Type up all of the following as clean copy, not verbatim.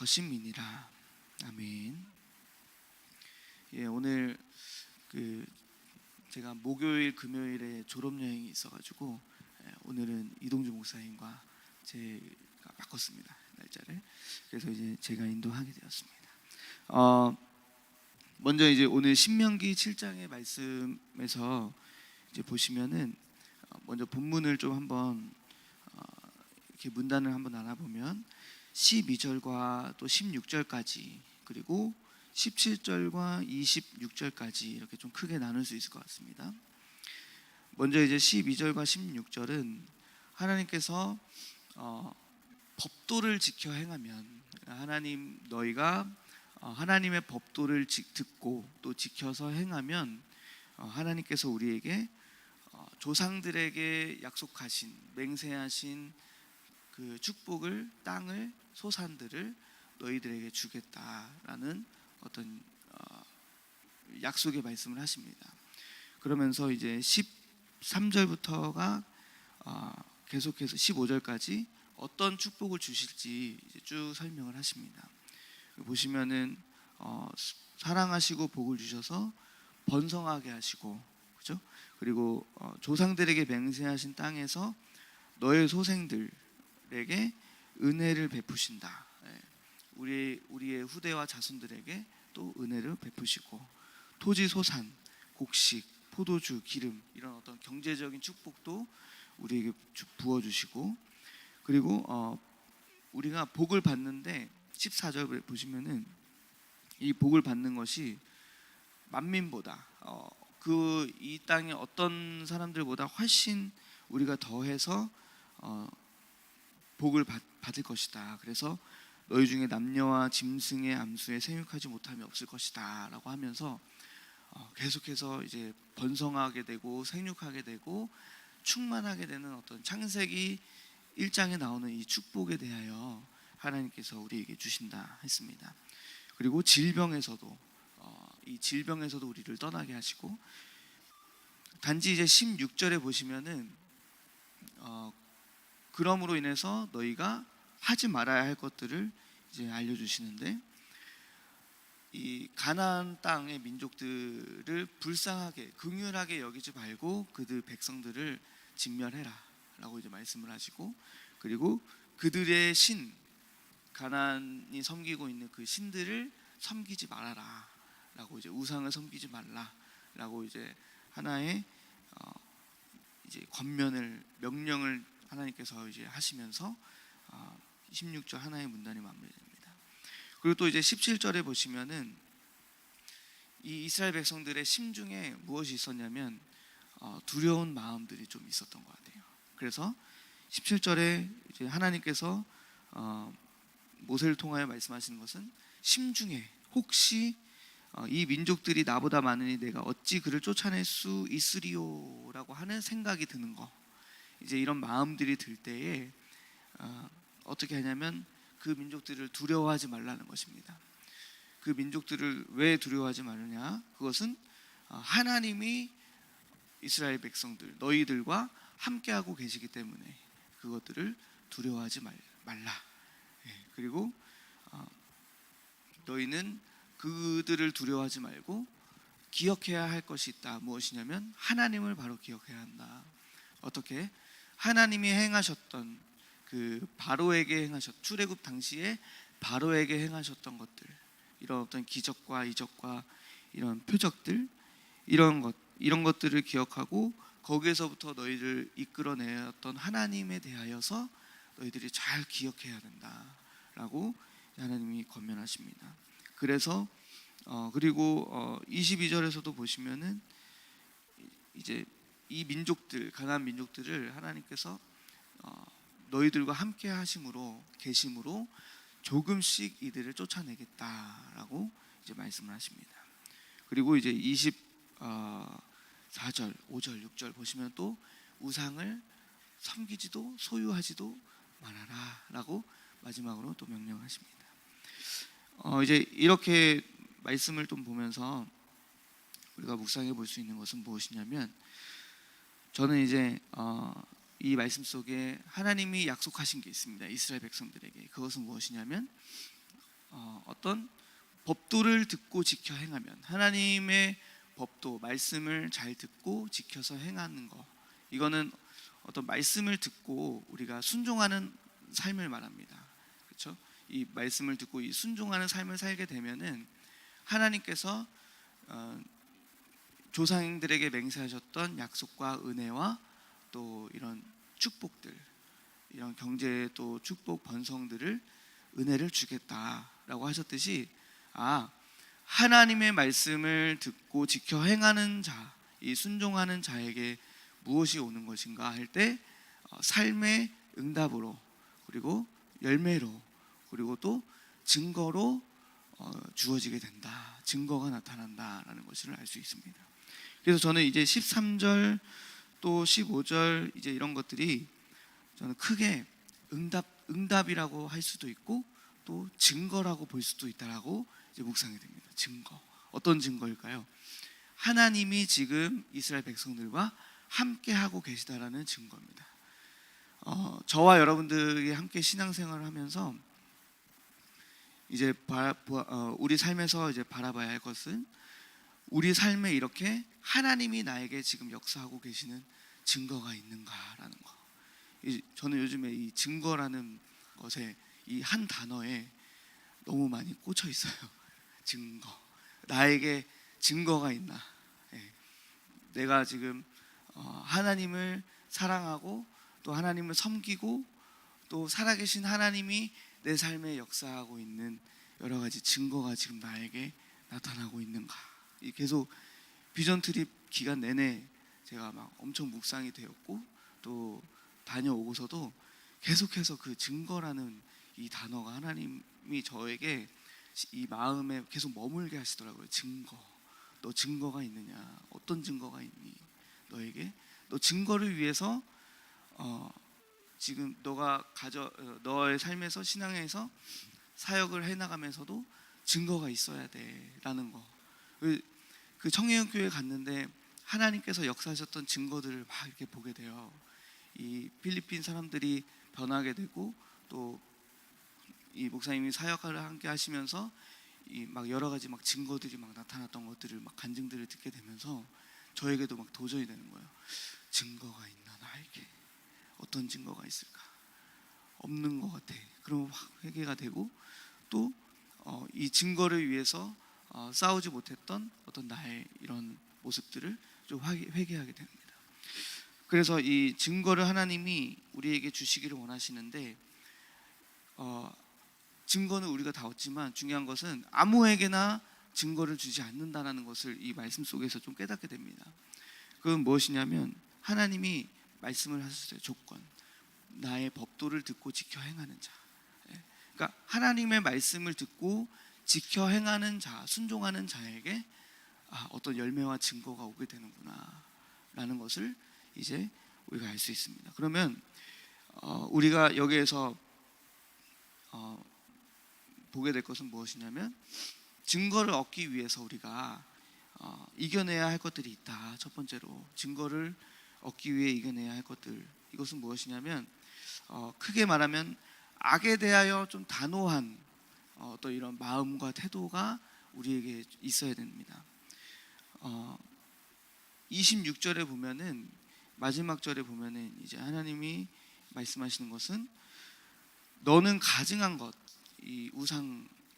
거심이니라. 아멘. 예, 오늘 제가 목요일, 금요일에 졸업 여행이 있어가지고 오늘은 이동주 목사님과 제가 바꿨습니다, 날짜를. 그래서 이제 제가 인도하게 되었습니다. 먼저 이제 오늘 신명기 7장의 말씀에서 이제 보시면은 먼저 본문을 좀 한번 이렇게 문단을 한번 알아보면 12절과 또 16절까지 그리고 17절과 26절까지 이렇게 좀 크게 나눌 수 있을 것 같습니다. 먼저 이제 12절과 16절은 하나님께서 법도를 지켜 행하면, 하나님 너희가 하나님의 법도를 듣고 또 지켜서 행하면 하나님께서 우리에게 조상들에게 약속하신, 맹세하신 그 축복을, 땅을, 소산들을 너희들에게 주겠다라는 어떤 약속의 말씀을 하십니다. 그러면서 이제 13절부터가 계속해서 15절까지 어떤 축복을 주실지 이제 쭉 설명을 하십니다. 보시면은 사랑하시고 복을 주셔서 번성하게 하시고, 그죠? 그리고 조상들에게 맹세하신 땅에서 너의 소생들에게 은혜를 베푸신다. 우리의 후대와 자손들에게 또 은혜를 베푸시고, 토지 소산, 곡식, 포도주, 기름, 이런 어떤 경제적인 축복도 우리에게 부어주시고, 그리고 우리가 복을 받는데 14절 보시면은 이 복을 받는 것이 만민보다 이 땅의 어떤 사람들보다 훨씬 우리가 더해서 복을 받을 것이다. 그래서 너희 중에 남녀와 짐승의 암수에 생육하지 못함이 없을 것이다 라고 하면서 계속해서 이제 번성하게 되고 생육하게 되고 충만하게 되는 어떤 창세기 1장에 나오는 이 축복에 대하여 하나님께서 우리에게 주신다 했습니다. 그리고 질병에서도 이 질병에서도 우리를 떠나게 하시고, 단지 이제 16절에 보시면은 그러므로 인해서 너희가 하지 말아야 할 것들을 이제 알려주시는데, 이 가나안 땅의 민족들을 불쌍하게 긍휼하게 여기지 말고 그들 백성들을 진멸해라 라고 이제 말씀을 하시고, 그리고 그들의 신, 가나안이 섬기고 있는 그 신들을 섬기지 말아라 라고, 이제 우상을 섬기지 말라 라고 이제 하나의 이제 명령을 하나님께서 이제 하시면서 16절 하나의 문단이 마무리됩니다. 그리고 또 이제 17절에 보시면은 이 이스라엘 백성들의 심중에 무엇이 있었냐면 두려운 마음들이 좀 있었던 것 같아요. 그래서 17절에 이제 하나님께서 모세를 통하여 말씀하시는 것은, 심중에 혹시 이 민족들이 나보다 많으니 내가 어찌 그를 쫓아낼 수 있으리요 라고 하는 생각이 드는 거, 이제 이런 마음들이 들 때에 어떻게 하냐면 그 민족들을 두려워하지 말라는 것입니다. 그 민족들을 왜 두려워하지 말느냐? 그것은 하나님이 이스라엘 백성들, 너희들과 함께하고 계시기 때문에 그것들을 두려워하지 말라. 그리고 너희는 그들을 두려워하지 말고 기억해야 할 것이 있다. 무엇이냐면 하나님을 바로 기억해야 한다. 어떻게? 하나님이 행하셨던 그 바로에게 출애굽 당시에 바로에게 행하셨던 것들, 이런 어떤 기적과 이적과 이런 표적들, 이런 것들을 기억하고 거기에서부터 너희를 이끌어내었던 하나님에 대하여서 너희들이 잘 기억해야 된다라고 하나님이 권면하십니다. 그래서 그리고 22절에서도 보시면은 이제 이 민족들, 가나안 민족들을 하나님께서 너희들과 함께 계심으로 조금씩 이들을 쫓아내겠다라고 이제 말씀을 하십니다. 그리고 이제 24절, 5절, 6절 보시면 또 우상을 섬기지도 소유하지도 말아라라고 마지막으로 또 명령하십니다. 이제 이렇게 말씀을 좀 보면서 우리가 묵상해 볼 수 있는 것은 무엇이냐면, 저는 이제 이 말씀 속에 하나님이 약속하신 게 있습니다. 이스라엘 백성들에게. 그것은 무엇이냐면 어떤 법도를 듣고 지켜 행하면, 하나님의 법도 말씀을 잘 듣고 지켜서 행하는 거, 이거는 어떤 말씀을 듣고 우리가 순종하는 삶을 말합니다. 그렇죠? 이 말씀을 듣고 이 순종하는 삶을 살게 되면은 하나님께서 조상들에게 맹세하셨던 약속과 은혜와 또 이런 축복들, 이런 경제 또 축복 번성들을, 은혜를 주겠다라고 하셨듯이, 하나님의 말씀을 듣고 지켜 행하는 자, 이 순종하는 자에게 무엇이 오는 것인가 할 때 삶의 응답으로, 그리고 열매로, 그리고 또 증거로 주어지게 된다, 증거가 나타난다라는 것을 알 수 있습니다. 그래서 저는 이제 13절 또 15절 이제 이런 것들이 저는 크게 응답이라고 할 수도 있고 또 증거라고 볼 수도 있다라고 이제 묵상이 됩니다. 증거, 어떤 증거일까요? 하나님이 지금 이스라엘 백성들과 함께 하고 계시다라는 증거입니다. 저와 여러분들이 함께 신앙생활을 하면서 이제 우리 삶에서 이제 바라봐야 할 것은, 우리 삶에 이렇게 하나님이 나에게 지금 역사하고 계시는 증거가 있는가라는 거. 저는 요즘에 이 증거라는 것에, 이 한 단어에 너무 많이 꽂혀 있어요. 증거. 나에게 증거가 있나? 내가 지금 하나님을 사랑하고 또 하나님을 섬기고 또 살아계신 하나님이 내 삶에 역사하고 있는 여러 가지 증거가 지금 나에게 나타나고 있는가? 계속 비전 트립 기간 내내 제가 막 엄청 묵상이 되었고, 또 다녀오고서도 계속해서 그 증거라는 이 단어가 하나님이 저에게 이 마음에 계속 머물게 하시더라고요. 증거. 너 증거가 있느냐? 어떤 증거가 있니? 너에게? 너 증거를 위해서 지금 너의 삶에서, 신앙에서 사역을 해나가면서도 증거가 있어야 돼라는 거. 그 청년교회 갔는데 하나님께서 역사하셨던 증거들을 막 이렇게 보게 돼요. 이 필리핀 사람들이 변하게 되고, 또 이 목사님이 사역을 함께 하시면서 이 막 여러 가지 막 증거들이 막 나타났던 것들을, 막 간증들을 듣게 되면서 저에게도 막 도전이 되는 거예요. 증거가 있나 나에게? 어떤 증거가 있을까? 없는 것 같아. 그러면 확 회개가 되고, 또 이 증거를 위해서 싸우지 못했던 어떤 나의 이런 모습들을 좀 회개하게 됩니다. 그래서 이 증거를 하나님이 우리에게 주시기를 원하시는데, 증거는 우리가 다 얻지만 중요한 것은 아무에게나 증거를 주지 않는다는 것을 이 말씀 속에서 좀 깨닫게 됩니다. 그건 무엇이냐면, 하나님이 말씀을 하셨어요. 조건. 나의 법도를 듣고 지켜 행하는 자. 그러니까 하나님의 말씀을 듣고 지켜 행하는 자, 순종하는 자에게 어떤 열매와 증거가 오게 되는구나 라는 것을 이제 우리가 알 수 있습니다. 그러면 우리가 여기에서 보게 될 것은 무엇이냐면, 증거를 얻기 위해서 우리가 이겨내야 할 것들이 있다. 첫 번째로 증거를 얻기 위해 이겨내야 할 것들, 이것은 무엇이냐면, 크게 말하면 악에 대하여 좀 단호한 또 이런 마음과 태도가 우리에게 있어야 됩니다. 26절에 보면은, 마지막 절에 보면은 이제 하나님이 말씀하시는 것은, 너는 가증한 것, 이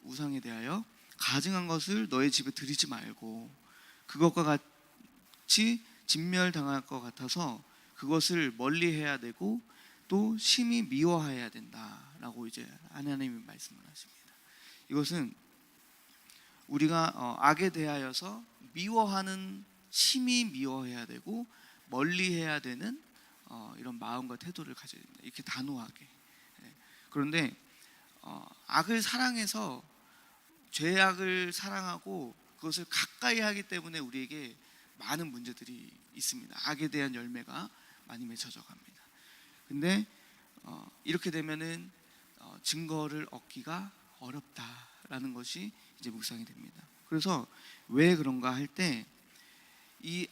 우상에 대하여 가증한 것을 너의 집에 들이지 말고 그것과 같이 진멸당할 것 같아서 그것을 멀리해야 되고 또 심히 미워해야 된다라고 이제 하나님이 말씀을 하십니다. 이것은 우리가 악에 대하여서 심히 미워해야 되고 멀리해야 되는 이런 마음과 태도를 가져야 됩니다. 이렇게 단호하게. 그런데 악을 사랑해서 죄악을 사랑하고 그것을 가까이 하기 때문에 우리에게 많은 문제들이 있습니다. 악에 대한 열매가 많이 맺혀져 갑니다. 근데 이렇게 되면은 증거를 얻기가 어렵다라는 것이 이제 묵상이 됩니다. 그래서 왜 그런가 할 때, 이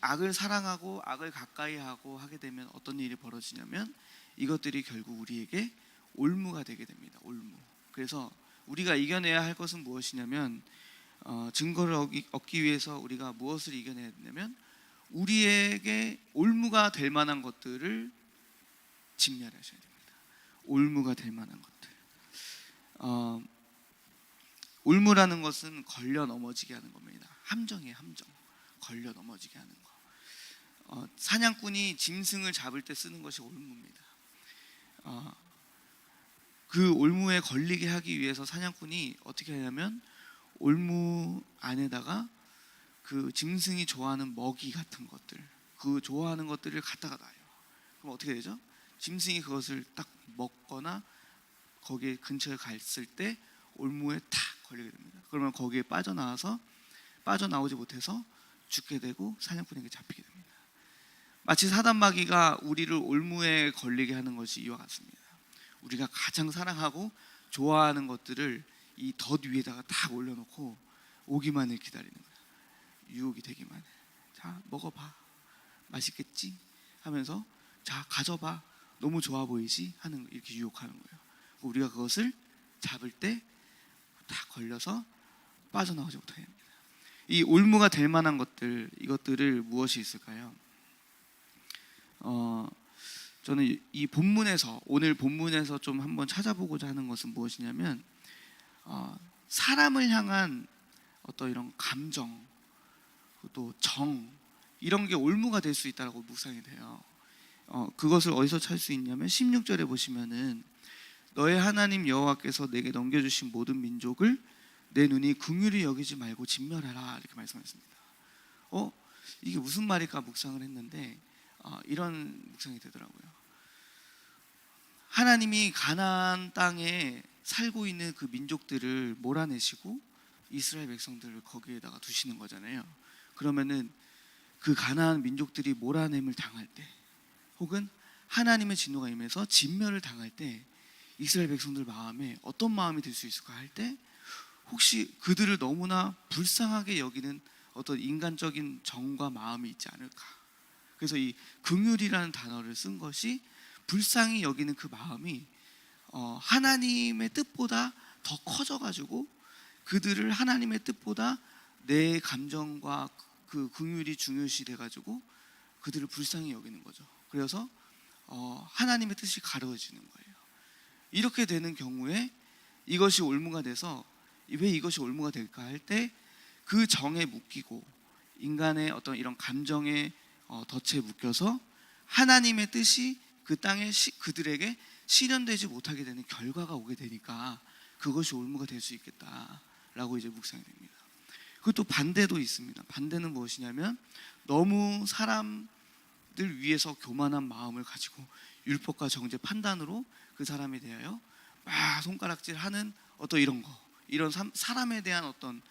악을 사랑하고 악을 가까이 하고 하게 되면 어떤 일이 벌어지냐면, 이것들이 결국 우리에게 올무가 되게 됩니다. 올무. 그래서 우리가 이겨내야 할 것은 무엇이냐면 증거를 얻기 위해서 우리가 무엇을 이겨내야 되냐면 우리에게 올무가 될 만한 것들을 진멸하셔야 됩니다. 올무가 될 만한 것들. 올무라는 것은 걸려 넘어지게 하는 겁니다. 함정이에요, 함정. 걸려 넘어지게 하는 거. 사냥꾼이 짐승을 잡을 때 쓰는 것이 올무입니다. 그 올무에 걸리게 하기 위해서 사냥꾼이 어떻게 하냐면 올무 안에다가 그 짐승이 좋아하는 먹이 같은 것들, 그 좋아하는 것들을 갖다가 놔요. 그럼 어떻게 되죠? 짐승이 그것을 딱 먹거나 거기에 근처에 갔을 때 올무에 탁 걸리게 됩니다. 그러면 거기에 빠져나오지 못해서 죽게 되고 사냥꾼에게 잡히게 됩니다. 마치 사단마귀가 우리를 올무에 걸리게 하는 것이 이와 같습니다. 우리가 가장 사랑하고 좋아하는 것들을 이 덫 위에다가 딱 올려놓고 오기만을 기다리는 거야. 유혹이 되기만 해. 자, 먹어봐. 맛있겠지? 하면서 자, 가져봐. 너무 좋아 보이지? 하는 이렇게 유혹하는 거예요. 우리가 그것을 잡을 때 다 걸려서 빠져나오지 못하게 합니다. 이 올무가 될 만한 것들, 이것들을 무엇이 있을까요? 저는 이 본문에서, 오늘 본문에서 좀 한번 찾아보고자 하는 것은 무엇이냐면 사람을 향한 어떤 이런 감정, 또 정, 이런 게 올무가 될 수 있다고 묵상이 돼요. 그것을 어디서 찾을 수 있냐면 16절에 보시면은 너의 하나님 여호와께서 내게 넘겨주신 모든 민족을 내 눈이 긍휼히 여기지 말고 진멸하라, 이렇게 말씀하셨습니다. 이게 무슨 말일까 묵상을 했는데 이런 묵상이 되더라고요. 하나님이 가나안 땅에 살고 있는 그 민족들을 몰아내시고 이스라엘 백성들을 거기에다가 두시는 거잖아요. 그러면은 그 가나안 민족들이 몰아냄을 당할 때, 혹은 하나님의 진노가 임해서 진멸을 당할 때 이스라엘 백성들 마음에 어떤 마음이 들 수 있을까 할 때, 혹시 그들을 너무나 불쌍하게 여기는 어떤 인간적인 정과 마음이 있지 않을까. 그래서 이 긍휼이라는 단어를 쓴 것이 불쌍히 여기는 그 마음이 하나님의 뜻보다 더 커져가지고 그들을 하나님의 뜻보다 내 감정과 그 긍휼이 중요시 돼가지고 그들을 불쌍히 여기는 거죠. 그래서 하나님의 뜻이 가려지는 거예요. 이렇게 되는 경우에 이것이 올무가 돼서, 왜 이것이 올무가 될까 할 때 그 정에 묶이고 인간의 어떤 이런 감정의 덫에 묶여서 하나님의 뜻이 그 땅에 그들에게 실현되지 못하게 되는 결과가 오게 되니까 그것이 올무가 될 수 있겠다라고 이제 묵상이 됩니다. 그것도 반대도 있습니다. 반대는 무엇이냐면 너무 사람들 위해서 교만한 마음을 가지고 율법과 정죄 판단으로 그 사람에 대하여 막 손가락질하는 어떤 이런 사람에 대한 어떤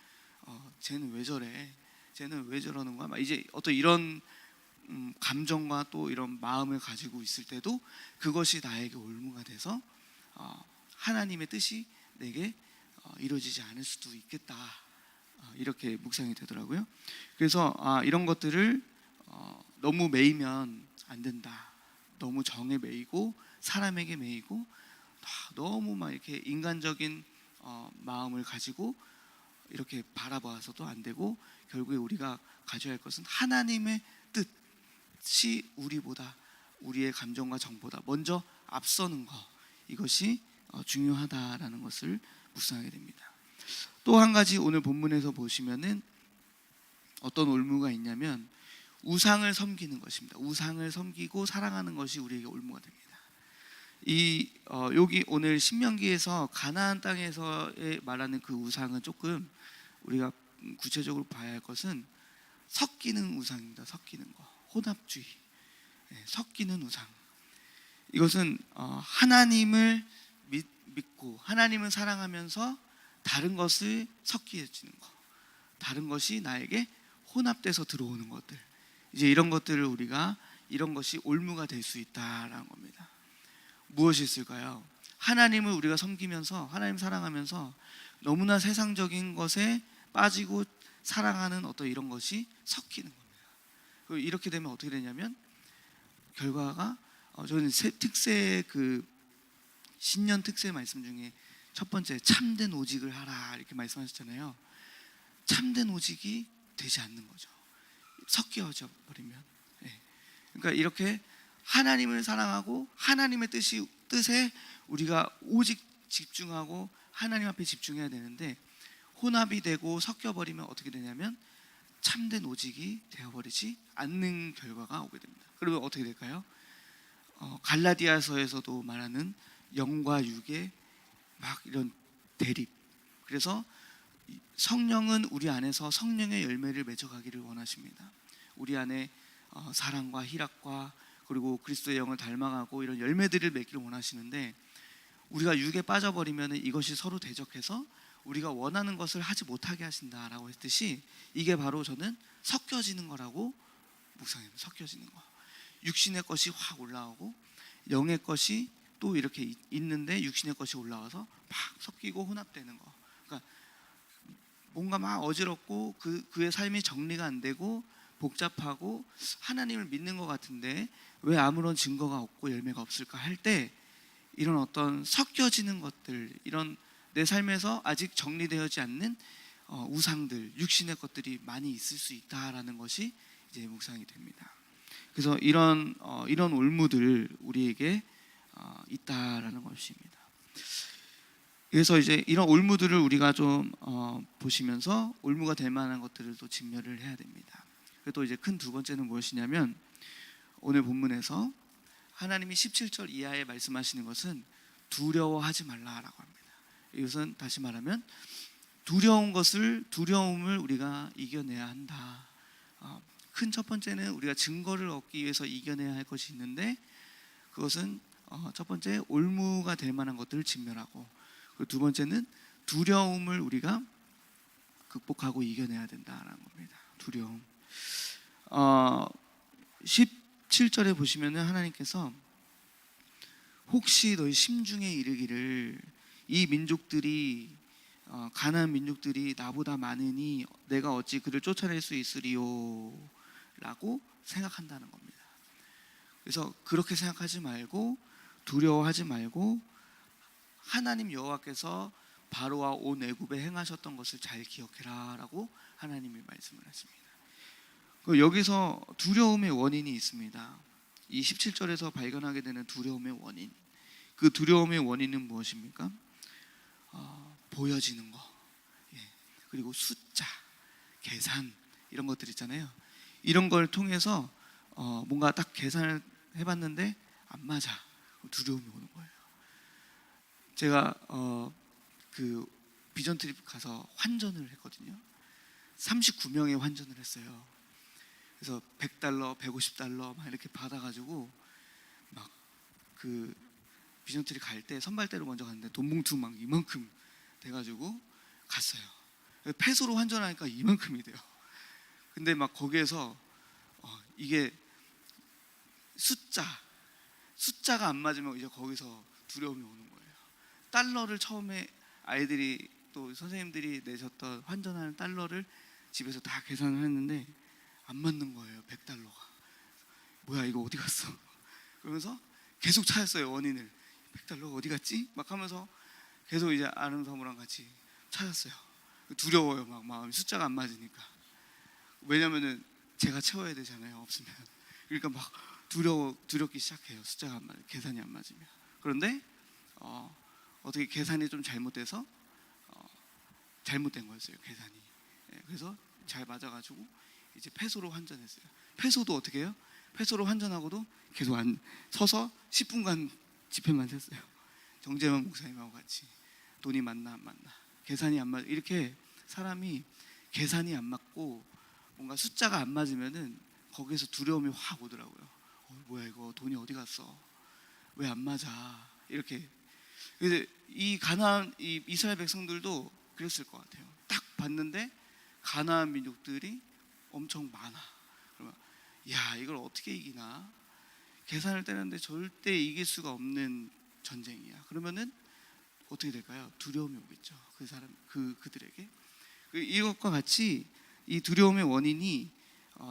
쟤는 왜 저래? 쟤는 왜 저러는 거야? 막 이제 어떤 이런 감정과 또 이런 마음을 가지고 있을 때도 그것이 나에게 올무가 돼서 하나님의 뜻이 내게 이루어지지 않을 수도 있겠다, 이렇게 묵상이 되더라고요. 그래서 이런 것들을 너무 매이면 안 된다. 너무 정에 매이고 사람에게 매이고 너무 막 이렇게 인간적인 마음을 가지고 이렇게 바라봐서도 안 되고, 결국에 우리가 가져야 할 것은 하나님의 뜻이 우리보다, 우리의 감정과 정보다 먼저 앞서는 것, 이것이 중요하다라는 것을 묵상하게 됩니다. 또 한 가지 오늘 본문에서 보시면은 어떤 올무가 있냐면 우상을 섬기는 것입니다. 우상을 섬기고 사랑하는 것이 우리에게 올무가 됩니다. 여기 오늘 신명기에서 가나안 땅에서 말하는 그 우상은 조금 우리가 구체적으로 봐야 할 것은 섞이는 우상입니다. 섞이는 거, 혼합주의, 섞이는 우상. 이것은 하나님을 믿고 하나님을 사랑하면서 다른 것을 섞이게 해주는 것, 다른 것이 나에게 혼합돼서 들어오는 것들, 이제 이런 것들을 우리가, 이런 것이 올무가 될 수 있다라는 겁니다. 무엇이 있을까요? 하나님을 우리가 섬기면서, 하나님 사랑하면서 너무나 세상적인 것에 빠지고 사랑하는 어떤 이런 것이 섞이는 겁니다. 이렇게 되면 어떻게 되냐면 결과가, 저는 그 신년 특세 말씀 중에 첫 번째 참된 오직을 하라 이렇게 말씀하셨잖아요. 참된 오직이 되지 않는 거죠. 섞여져 버리면. 예. 그러니까 이렇게 하나님을 사랑하고 하나님의 뜻에 우리가 오직 집중하고 하나님 앞에 집중해야 되는데 혼합이 되고 섞여버리면 어떻게 되냐면 참된 오직이 되어버리지 않는 결과가 오게 됩니다. 그러면 어떻게 될까요? 갈라디아서에서도 말하는 영과 육의 막 이런 대립. 그래서 성령은 우리 안에서 성령의 열매를 맺어가기를 원하십니다. 우리 안에 사랑과 희락과 그리고 그리스도의 영을 닮아가고 이런 열매들을 맺기를 원하시는데 우리가 육에 빠져버리면 이것이 서로 대적해서 우리가 원하는 것을 하지 못하게 하신다라고 했듯이 이게 바로 저는 섞여지는 거라고 묵상해요. 섞여지는 거. 육신의 것이 확 올라오고 영의 것이 또 이렇게 있는데 육신의 것이 올라와서 막 섞이고 혼합되는 거. 그러니까 뭔가 막 어지럽고 그의 삶이 정리가 안 되고 복잡하고 하나님을 믿는 것 같은데 왜 아무런 증거가 없고 열매가 없을까 할 때 이런 어떤 섞여지는 것들, 이런 내 삶에서 아직 정리되어지 않는 우상들, 육신의 것들이 많이 있을 수 있다라는 것이 이제 묵상이 됩니다. 그래서 이런 올무들 우리에게 있다라는 것입니다. 그래서 이제 이런 올무들을 우리가 좀 보시면서 올무가 될 만한 것들을 또 진멸을 해야 됩니다. 그리고 또 이제 큰 두 번째는 무엇이냐면 오늘 본문에서 하나님이 17절 이하에 말씀하시는 것은 두려워하지 말라라고 합니다. 이것은 다시 말하면 두려움을 우리가 이겨내야 한다. 큰 첫 번째는 우리가 증거를 얻기 위해서 이겨내야 할 것이 있는데 그것은 첫 번째 올무가 될 만한 것들을 진멸하고 그리고 두 번째는 두려움을 우리가 극복하고 이겨내야 된다라는 겁니다. 두려움. 17절에 보시면은 하나님께서 혹시 너희 심중에 이르기를 이 민족들이 가나안 민족들이 나보다 많으니 내가 어찌 그를 쫓아낼 수 있으리요 라고 생각한다는 겁니다. 그래서 그렇게 생각하지 말고 두려워하지 말고 하나님 여호와께서 바로와 온 애굽에 행하셨던 것을 잘 기억해라 라고 하나님이 말씀을 하십니다. 여기서 두려움의 원인이 있습니다. 이 17절에서 발견하게 되는 두려움의 원인, 그 두려움의 원인은 무엇입니까? 보여지는 거, 그리고 숫자, 계산 이런 것들 있잖아요. 이런 걸 통해서 뭔가 딱 계산을 해봤는데 안 맞아, 두려움이 오는 거예요. 제가 그 비전 트립 가서 환전을 했거든요. 39명의 환전을 했어요. 그래서 $100, $150 막 이렇게 받아가지고 막 그 비전 트립 갈 때 선발대로 먼저 갔는데 돈 봉투 막 이만큼 돼가지고 갔어요. 페소로 환전하니까 이만큼이 돼요. 근데 막 거기에서 이게 숫자가 안 맞으면 이제 거기서 두려움이 오는 거예요. 달러를 처음에 아이들이 또 선생님들이 내셨던 환전하는 달러를 집에서 다 계산을 했는데 안 맞는 거예요. $100가. 뭐야 이거 어디 갔어? 그러면서 계속 찾았어요. 원인을. $100 어디 갔지? 막 하면서 계속 이제 아는 사람랑 같이 찾았어요. 두려워요. 막 마음이 숫자가 안 맞으니까. 왜냐면은 제가 채워야 되잖아요. 없으면. 그러니까 막 두렵기 시작해요. 숫자가 안 맞, 계산이 안 맞으면. 그런데 어떻게 계산이 좀 잘못돼서 잘못된 거였어요. 계산이. 그래서 잘 맞아가지고 이제 페소로 환전했어요. 페소도 어떻게 해요? 페소로 환전하고도 계속 서서 10분간 집회만 했어요. 정재만 목사님하고 같이. 돈이 맞나 안 맞나, 계산이 안 맞, 이렇게 사람이 계산이 안 맞고 뭔가 숫자가 안 맞으면은 거기에서 두려움이 확 오더라고요. 뭐야 이거 돈이 어디 갔어? 왜 안 맞아? 이렇게. 근데 이 가나안 이 이스라엘 백성들도 그랬을 것 같아요. 딱 봤는데 가나안 민족들이 엄청 많아. 그러면 야 이걸 어떻게 이기나? 계산을 떼는데 절대 이길 수가 없는 전쟁이야. 그러면은 어떻게 될까요? 두려움이 오겠죠. 그 사람 그들에게. 이것과 같이 이 두려움의 원인이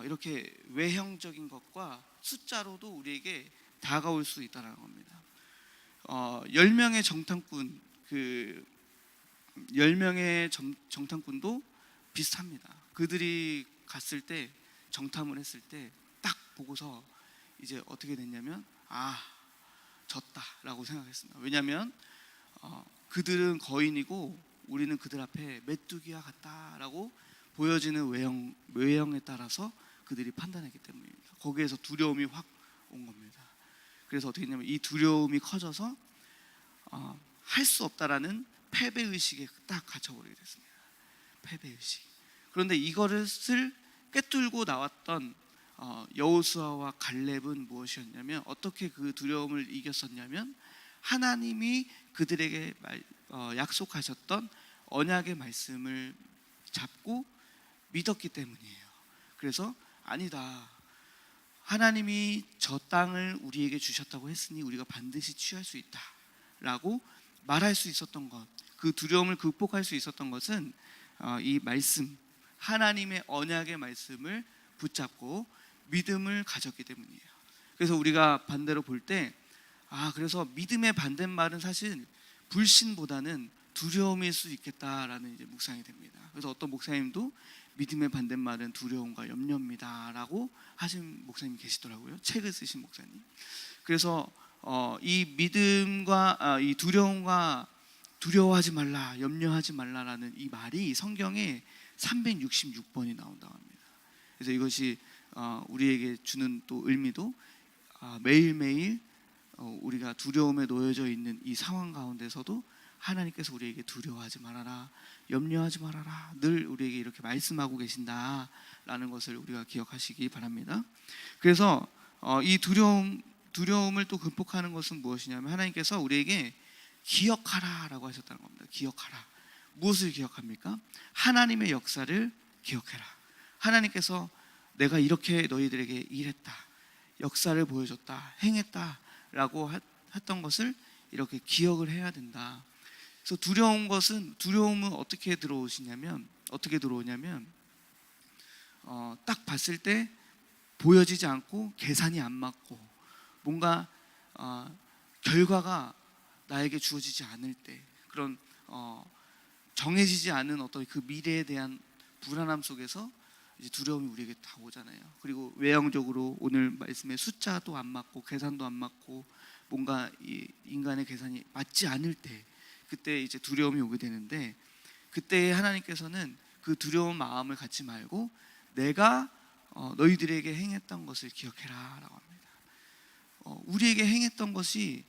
이렇게 외형적인 것과 숫자로도 우리에게 다가올 수 있다는 겁니다. 10명의 정탐꾼 그 10명의 정탐꾼도 비슷합니다. 그들이 갔을 때 정탐을 했을 때 딱 보고서 이제 어떻게 됐냐면 졌다라고 생각했습니다. 왜냐하면 그들은 거인이고 우리는 그들 앞에 메뚜기와 같다라고 보여지는 외형에 따라서 그들이 판단했기 때문입니다. 거기에서 두려움이 확 온 겁니다. 그래서 어떻게 했냐면 이 두려움이 커져서 할 수 없다라는 패배의식에 딱 갇혀버리게 됐습니다. 패배의식. 그런데 이것을 꿰뚫고 나왔던 여호수아와 갈렙은 무엇이었냐면, 어떻게 그 두려움을 이겼었냐면, 하나님이 그들에게 약속하셨던 언약의 말씀을 잡고 믿었기 때문이에요. 그래서 아니다, 하나님이 저 땅을 우리에게 주셨다고 했으니 우리가 반드시 취할 수 있다 라고 말할 수 있었던 것, 그 두려움을 극복할 수 있었던 것은 이 말씀, 하나님의 언약의 말씀을 붙잡고 믿음을 가졌기 때문이에요. 그래서 우리가 반대로 볼 때 그래서 믿음의 반대말은 사실 불신보다는 두려움일 수 있겠다라는 이제 묵상이 됩니다. 그래서 어떤 목사님도 믿음의 반대말은 두려움과 염려입니다 라고 하신 목사님이 계시더라고요. 책을 쓰신 목사님. 그래서 이 믿음과 이 두려움과 두려워하지 말라, 염려하지 말라라는 이 말이 성경에 366번이 나온다고 합니다. 그래서 이것이 우리에게 주는 또 의미도 매일매일 우리가 두려움에 놓여져 있는 이 상황 가운데서도 하나님께서 우리에게 두려워하지 말아라, 염려하지 말아라, 늘 우리에게 이렇게 말씀하고 계신다라는 것을 우리가 기억하시기 바랍니다. 그래서 이 두려움을 또 극복하는 것은 무엇이냐면, 하나님께서 우리에게 기억하라라고 하셨다는 겁니다. 기억하라. 무엇을 기억합니까? 하나님의 역사를 기억해라. 하나님께서 내가 이렇게 너희들에게 일했다, 역사를 보여줬다, 행했다라고 했던 것을 이렇게 기억을 해야 된다. 그래서 두려움은 어떻게 들어오냐면 딱 봤을 때 보여지지 않고 계산이 안 맞고 뭔가 결과가 나에게 주어지지 않을 때, 그런 정해지지 않은 어떤 그 미래에 대한 불안함 속에서 이제 두려움이 우리에게 다 오잖아요. 그리고 외형적으로 오늘 말씀에 숫자도 안 맞고 계산도 안 맞고 뭔가 이 인간의 계산이 맞지 않을 때, 그때 이제 두려움이 오게 되는데, 그때 하나님께서는 그 두려운 마음을 갖지 말고 내가 너희들에게 행했던 것을 기억해라 라고 합니다. 우리에게 행했던 것이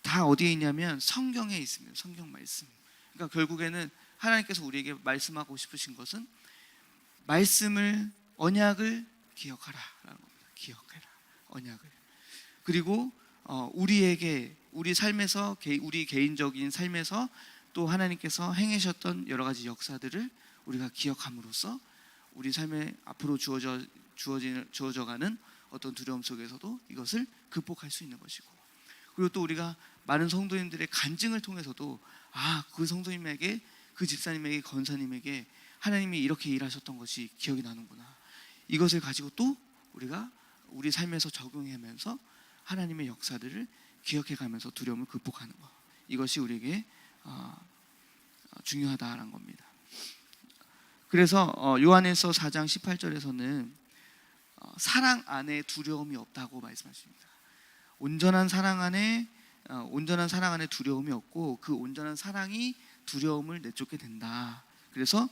다 어디에 있냐면 성경에 있습니다. 성경 말씀. 그러니까 결국에는 하나님께서 우리에게 말씀하고 싶으신 것은 말씀을, 언약을 기억하라 라는 겁니다. 기억해라, 언약을. 그리고 우리에게 우리 삶에서, 우리 개인적인 삶에서 또 하나님께서 행하셨던 여러 가지 역사들을 우리가 기억함으로써 우리 삶에 앞으로 주어져가는 어떤 두려움 속에서도 이것을 극복할 수 있는 것이고, 그리고 또 우리가 많은 성도님들의 간증을 통해서도 그 성도님에게, 그 집사님에게, 권사님에게 하나님이 이렇게 일하셨던 것이 기억이 나는구나. 이것을 가지고 또 우리가 우리 삶에서 적용하면서 하나님의 역사들을 기억해가면서 두려움을 극복하는 것, 이것이 우리에게 중요하다라는 겁니다. 그래서 요한에서 4장 18절에서는 사랑 안에 두려움이 없다고 말씀하십니다. 온전한 사랑 안에 두려움이 없고 그 온전한 사랑이 두려움을 내쫓게 된다. 그래서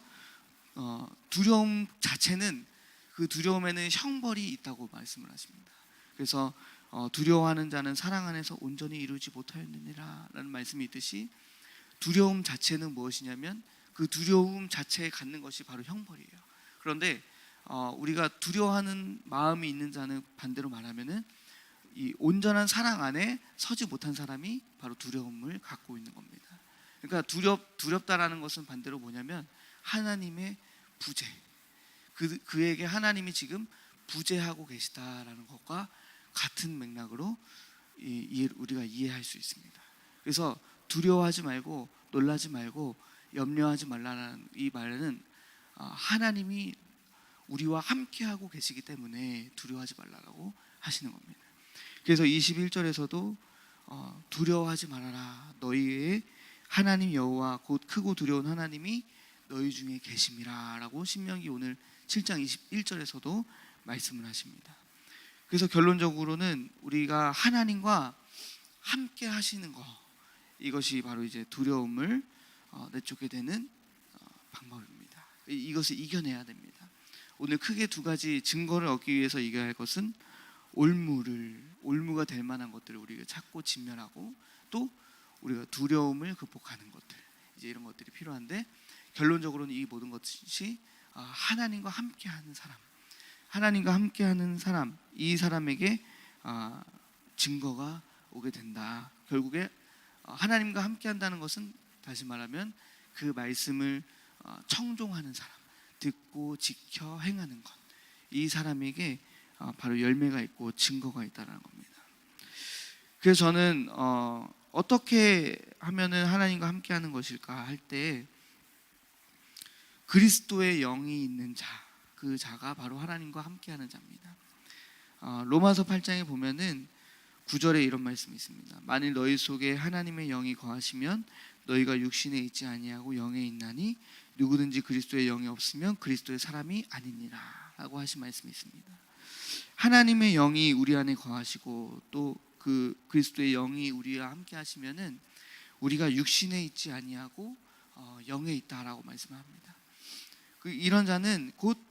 두려움 자체는, 그 두려움에는 형벌이 있다고 말씀을 하십니다. 그래서 두려워하는 자는 사랑 안에서 온전히 이루지 못하였느니라 라는 말씀이 있듯이, 두려움 자체는 무엇이냐면 그 두려움 자체에 갖는 것이 바로 형벌이에요. 그런데 우리가 두려워하는 마음이 있는 자는 반대로 말하면은 이 온전한 사랑 안에 서지 못한 사람이 바로 두려움을 갖고 있는 겁니다. 그러니까 두렵다라는 것은 반대로 뭐냐면 하나님의 부재, 그에게 하나님이 지금 부재하고 계시다라는 것과 같은 맥락으로 우리가 이해할 수 있습니다. 그래서 두려워하지 말고 놀라지 말고 염려하지 말라는 이 말은 하나님이 우리와 함께하고 계시기 때문에 두려워하지 말라고 하시는 겁니다. 그래서 21절에서도 두려워하지 말아라, 너희의 하나님 여호와 곧 크고 두려운 하나님이 너희 중에 계심이라라고 신명기 오늘 7장 21절에서도 말씀을 하십니다. 그래서 결론적으로는 우리가 하나님과 함께 하시는 것, 이것이 바로 이제 두려움을 내쫓게 되는 방법입니다. 이것을 이겨내야 됩니다. 오늘 크게 두 가지 증거를 얻기 위해서 이겨야 할 것은 올무가 될 만한 것들을 우리가 찾고 진멸하고, 또 우리가 두려움을 극복하는 것들, 이제 이런 것들이 필요한데, 결론적으로는 이 모든 것이 하나님과 함께하는 사람, 하나님과 함께하는 사람, 이 사람에게 증거가 오게 된다. 결국에 하나님과 함께한다는 것은 다시 말하면 그 말씀을 청종하는 사람, 듣고 지켜 행하는 것, 이 사람에게 바로 열매가 있고 증거가 있다는 겁니다. 그래서 저는 어떻게 하면은 하나님과 함께하는 것일까 할 때, 그리스도의 영이 있는 자, 그 자가 바로 하나님과 함께하는 자입니다. 로마서 8장에 보면은 9절에 이런 말씀이 있습니다. 만일 너희 속에 하나님의 영이 거하시면 너희가 육신에 있지 아니하고 영에 있나니 누구든지 그리스도의 영이 없으면 그리스도의 사람이 아니니라 라고 하신 말씀이 있습니다. 하나님의 영이 우리 안에 거하시고 또 그 그리스도의 영이 우리와 함께 하시면은 우리가 육신에 있지 아니하고 영에 있다라고 말씀합니다. 이런 자는 곧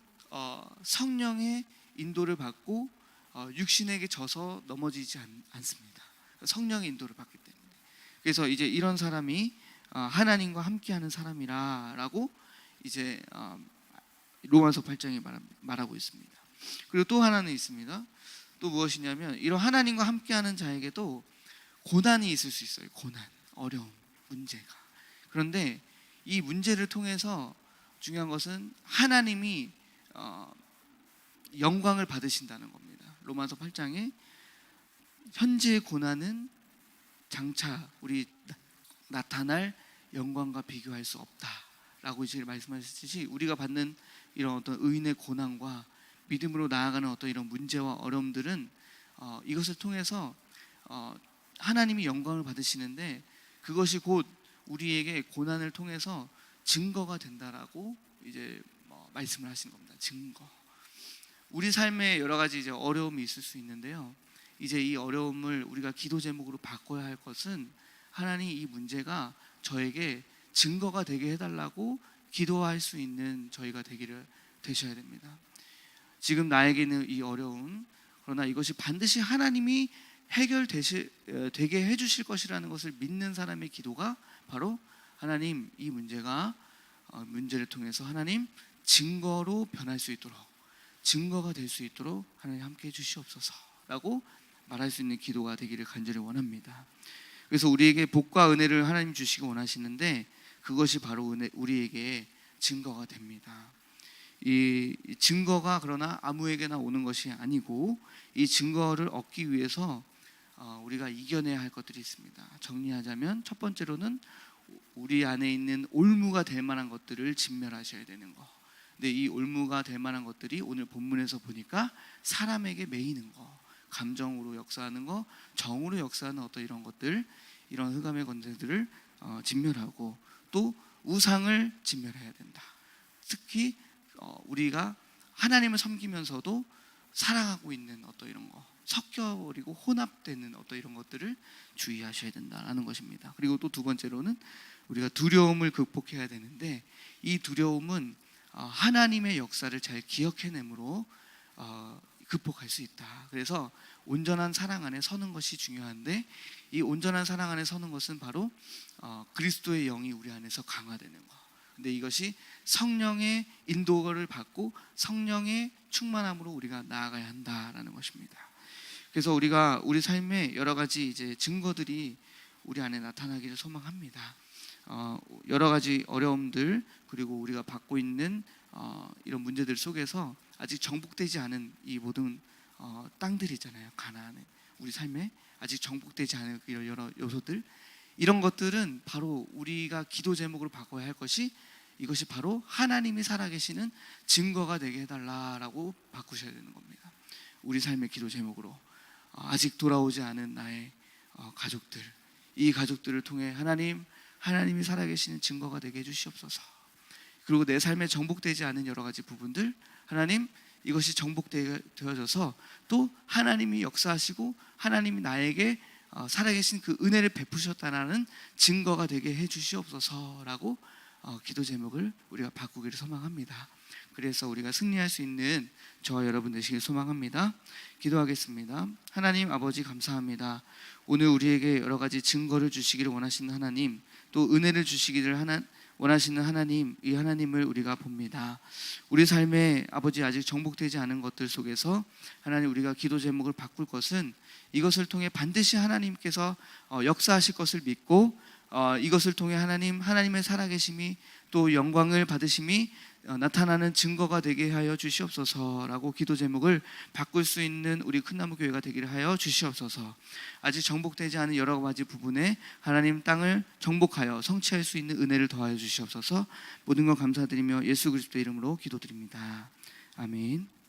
성령의 인도를 받고 육신에게 져서 넘어지지 않습니다. 성령의 인도를 받기 때문에. 그래서 이제 이런 사람이 하나님과 함께하는 사람이라라고 이제 로마서 8장에 말하고 있습니다. 그리고 또 하나는 있습니다. 또 무엇이냐면, 이런 하나님과 함께하는 자에게도 고난이 있을 수 있어요. 고난, 어려움, 문제가. 그런데 이 문제를 통해서 중요한 것은 하나님이 영광을 받으신다는 겁니다. 로마서 8장에 현재의 고난은 장차 우리 나타날 영광과 비교할 수 없다라고 이제 말씀하셨듯이, 우리가 받는 이런 어떤 의인의 고난과 믿음으로 나아가는 어떤 이런 문제와 어려움들은 이것을 통해서 하나님이 영광을 받으시는데, 그것이 곧 우리에게 고난을 통해서 증거가 된다라고 이제 말씀을 하신 겁니다. 증거. 우리 삶에 여러 가지 이제 어려움이 있을 수 있는데요. 이제 이 어려움을 우리가 기도 제목으로 바꿔야 할 것은, 하나님 이 문제가 저에게 증거가 되게 해달라고 기도할 수 있는 저희가 되셔야 됩니다. 지금 나에게는 이 어려움, 그러나 이것이 반드시 하나님이 되게 해주실 것이라는 것을 믿는 사람의 기도가 바로, 하나님 이 문제를 통해서 하나님 증거로 변할 수 있도록, 증거가 될 수 있도록 하나님 함께 해주시옵소서라고 말할 수 있는 기도가 되기를 간절히 원합니다. 그래서 우리에게 복과 은혜를 하나님 주시기 원하시는데, 그것이 바로 우리에게 증거가 됩니다. 이 증거가 그러나 아무에게나 오는 것이 아니고, 이 증거를 얻기 위해서 우리가 이겨내야 할 것들이 있습니다. 정리하자면, 첫 번째로는 우리 안에 있는 올무가 될 만한 것들을 진멸하셔야 되는 거. 근데 이 올무가 될 만한 것들이 오늘 본문에서 보니까 사람에게 매이는 거, 감정으로 역사하는 거, 정으로 역사하는 어떤 이런 것들, 이런 흑암의 권세들을 진멸하고, 또 우상을 진멸해야 된다. 특히 우리가 하나님을 섬기면서도 사랑하고 있는 어떤 이런 거, 섞여버리고 혼합되는 어떤 이런 것들을 주의하셔야 된다는 것입니다. 그리고 또 두 번째로는 우리가 두려움을 극복해야 되는데, 이 두려움은 하나님의 역사를 잘 기억해내므로 극복할 수 있다. 그래서 온전한 사랑 안에 서는 것이 중요한데, 이 온전한 사랑 안에 서는 것은 바로 그리스도의 영이 우리 안에서 강화되는 것. 근데 이것이 성령의 인도를 받고 성령의 충만함으로 우리가 나아가야 한다라는 것입니다. 그래서 우리가 우리 삶에 여러 가지 이제 증거들이 우리 안에 나타나기를 소망합니다. 여러 가지 어려움들, 그리고 우리가 받고 있는 이런 문제들 속에서 아직 정복되지 않은 이 모든 땅들이 있잖아요. 가나안에, 우리 삶에 아직 정복되지 않은 이런 여러 요소들, 이런 것들은 바로 우리가 기도 제목으로 바꿔야 할 것이, 이것이 바로 하나님이 살아계시는 증거가 되게 해달라라고 바꾸셔야 되는 겁니다. 우리 삶의 기도 제목으로 아직 돌아오지 않은 나의 가족들, 이 가족들을 통해 하나님 하나님이 살아계시는 증거가 되게 해주시옵소서. 그리고 내 삶에 정복되지 않은 여러 가지 부분들, 하나님 이것이 정복되어져서 또 하나님이 역사하시고 하나님이 나에게 살아계신 그 은혜를 베푸셨다는 증거가 되게 해주시옵소서라고 기도 제목을 우리가 바꾸기를 소망합니다. 그래서 우리가 승리할 수 있는 저와 여러분 되시길 소망합니다. 기도하겠습니다. 하나님 아버지 감사합니다. 오늘 우리에게 여러 가지 증거를 주시기를 원하시는 하나님, 또 은혜를 주시기를 원하시는 하나님, 이 하나님을 우리가 봅니다. 우리 삶에 아버지 아직 정복되지 않은 것들 속에서 하나님 우리가 기도 제목을 바꿀 것은 이것을 통해 반드시 하나님께서 역사하실 것을 믿고 이것을 통해 하나님의 살아계심이 또 영광을 받으심이 나타나는 증거가 되게 하여 주시옵소서라고 기도 제목을 바꿀 수 있는 우리 큰나무 교회가 되기를 하여 주시옵소서. 아직 정복되지 않은 여러 가지 부분에 하나님 땅을 정복하여 성취할 수 있는 은혜를 더하여 주시옵소서. 모든 것 감사드리며 예수 그리스도의 이름으로 기도드립니다. 아멘.